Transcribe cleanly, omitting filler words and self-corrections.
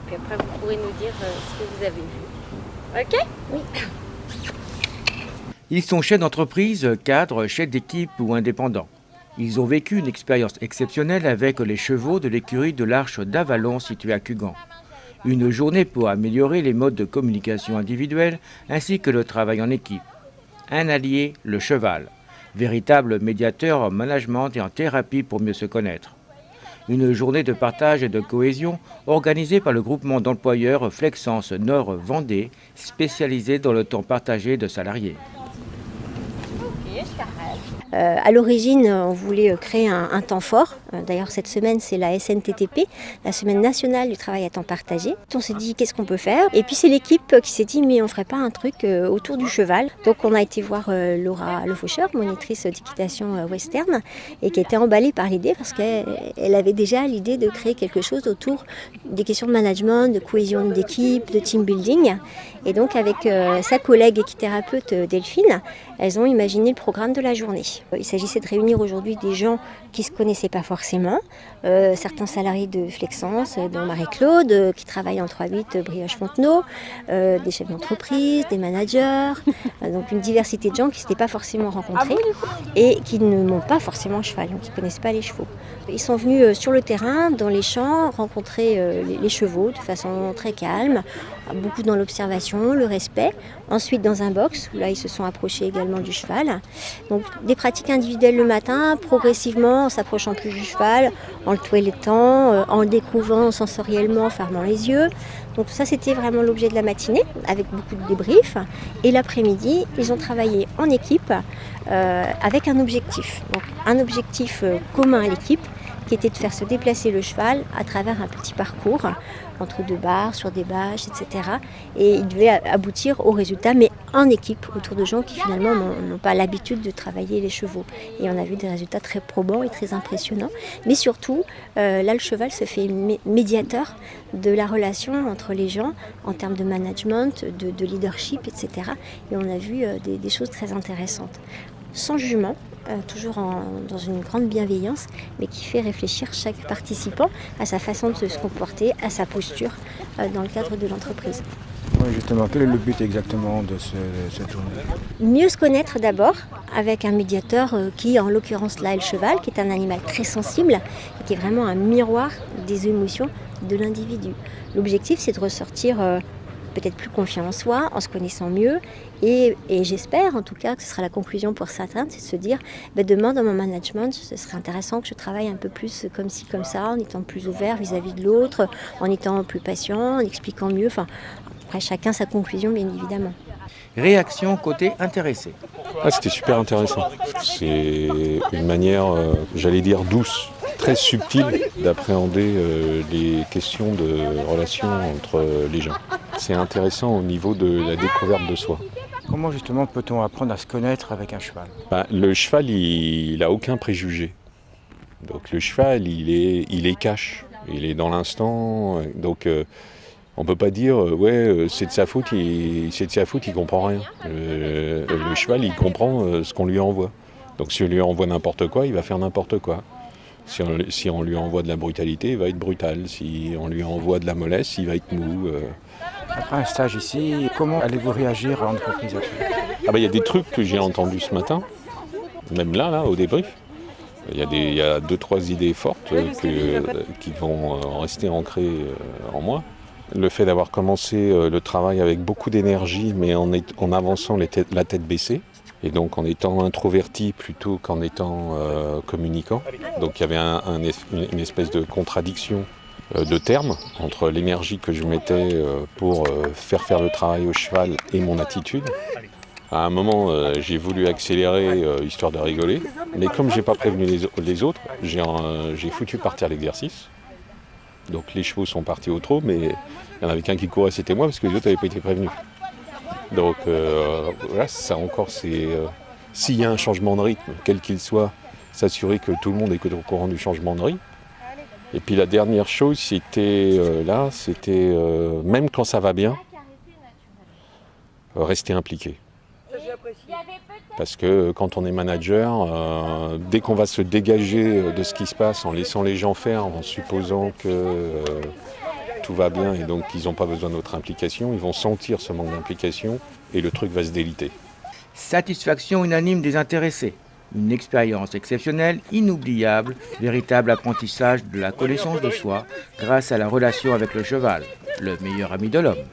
Puis après, vous pourrez nous dire ce que vous avez vu. Ok? Oui. Ils sont chefs d'entreprise, cadres, chefs d'équipe ou indépendants. Ils ont vécu une expérience exceptionnelle avec les chevaux de l'écurie de l'Arche d'Avalon située à Cugand. Une journée pour améliorer les modes de communication individuelle ainsi que le travail en équipe. Un allié, le cheval, véritable médiateur en management et en thérapie pour mieux se connaître. Une journée de partage et de cohésion organisée par le groupement d'employeurs Flexence Nord Vendée, spécialisé dans le temps partagé de salariés. À l'origine, on voulait créer un temps fort. D'ailleurs, cette semaine, c'est la SNTTP, la Semaine nationale du travail à temps partagé. On s'est dit, qu'est-ce qu'on peut faire? Et puis, c'est l'équipe qui s'est dit, mais on ne ferait pas un truc autour du cheval. Donc, on a été voir Laura Lefaucheur, monitrice d'équitation western, et qui était emballée par l'idée parce qu'elle avait déjà l'idée de créer quelque chose autour des questions de management, de cohésion d'équipe, de team building. Et donc, avec sa collègue équithérapeute Delphine, elles ont imaginé le programme de la journée. Il s'agissait de réunir aujourd'hui des gens qui ne se connaissaient pas forcément, certains salariés de Flexence, dont Marie-Claude, qui travaille en 3-8 Brioche-Fontenot, des chefs d'entreprise, des managers, donc une diversité de gens qui ne s'étaient pas forcément rencontrés et qui ne montent pas forcément à cheval, donc qui ne connaissent pas les chevaux. Ils sont venus sur le terrain, dans les champs, rencontrer les chevaux de façon très calme, beaucoup dans l'observation, le respect. Ensuite dans un box, où là ils se sont approchés également du cheval. Donc des pratiques individuelles le matin, progressivement en s'approchant plus du cheval, en le toilettant, en le découvrant sensoriellement, en fermant les yeux. Donc ça c'était vraiment l'objet de la matinée, avec beaucoup de débriefs. Et l'après-midi, ils ont travaillé en équipe avec un objectif. Donc un objectif commun à l'équipe, qui était de faire se déplacer le cheval à travers un petit parcours entre deux barres, sur des bâches, etc. Et il devait aboutir au résultat, mais en équipe, autour de gens qui finalement n'ont pas l'habitude de travailler les chevaux. Et on a vu des résultats très probants et très impressionnants. Mais surtout, là le cheval se fait médiateur de la relation entre les gens en termes de management, de leadership, etc. Et on a vu des choses très intéressantes. Sans jugement, toujours dans une grande bienveillance, mais qui fait réfléchir chaque participant à sa façon de se comporter, à sa posture dans le cadre de l'entreprise. Oui, justement, quel est le but exactement de cette journée? Mieux se connaître d'abord avec un médiateur qui, en l'occurrence là, est le cheval, qui est un animal très sensible, et qui est vraiment un miroir des émotions de l'individu. L'objectif, c'est de ressortir peut-être plus confiant en soi, en se connaissant mieux. Et j'espère en tout cas que ce sera la conclusion pour certains, c'est de se dire demain dans mon management, ce serait intéressant que je travaille un peu plus comme ci, comme ça, en étant plus ouvert vis-à-vis de l'autre, en étant plus patient, en expliquant mieux. Enfin, après chacun sa conclusion bien évidemment. Réaction côté intéressé. C'était super intéressant. C'est une manière, j'allais dire douce, très subtile d'appréhender les questions de relations entre les gens. C'est intéressant au niveau de la découverte de soi. Comment justement peut-on apprendre à se connaître avec un cheval? Le cheval, il n'a aucun préjugé. Donc le cheval, il est cash, il est dans l'instant. Donc on ne peut pas dire c'est de sa faute, il comprend rien. Le cheval, il comprend ce qu'on lui envoie. Donc si on lui envoie n'importe quoi, il va faire n'importe quoi. Si on lui envoie de la brutalité, il va être brutal. Si on lui envoie de la mollesse, il va être mou. Après un stage ici, comment allez-vous réagir à l'entreprise après? Il y a des trucs que j'ai entendus ce matin, même là au débrief. Il y a 2-3 idées fortes qui vont rester ancrées en moi. Le fait d'avoir commencé le travail avec beaucoup d'énergie, mais en avançant la tête baissée, et donc en étant introverti plutôt qu'en étant communicant. Donc il y avait une espèce de contradiction de termes entre l'énergie que je mettais pour faire le travail au cheval et mon attitude. À un moment, j'ai voulu accélérer histoire de rigoler, mais comme j'ai pas prévenu les autres, j'ai foutu partir l'exercice. Donc les chevaux sont partis au trot, mais il y en avait qu'un qui courait, c'était moi, parce que les autres n'avaient pas été prévenus. Donc voilà, ça encore, c'est s'il y a un changement de rythme, quel qu'il soit, s'assurer que tout le monde est au courant du changement de rythme. Et puis la dernière chose, c'était même quand ça va bien, rester impliqué. Parce que quand on est manager, dès qu'on va se dégager de ce qui se passe en laissant les gens faire, en supposant que tout va bien et donc qu'ils n'ont pas besoin de notre implication, ils vont sentir ce manque d'implication et le truc va se déliter. Satisfaction unanime des intéressés. Une expérience exceptionnelle, inoubliable, véritable apprentissage de la connaissance de soi grâce à la relation avec le cheval, le meilleur ami de l'homme.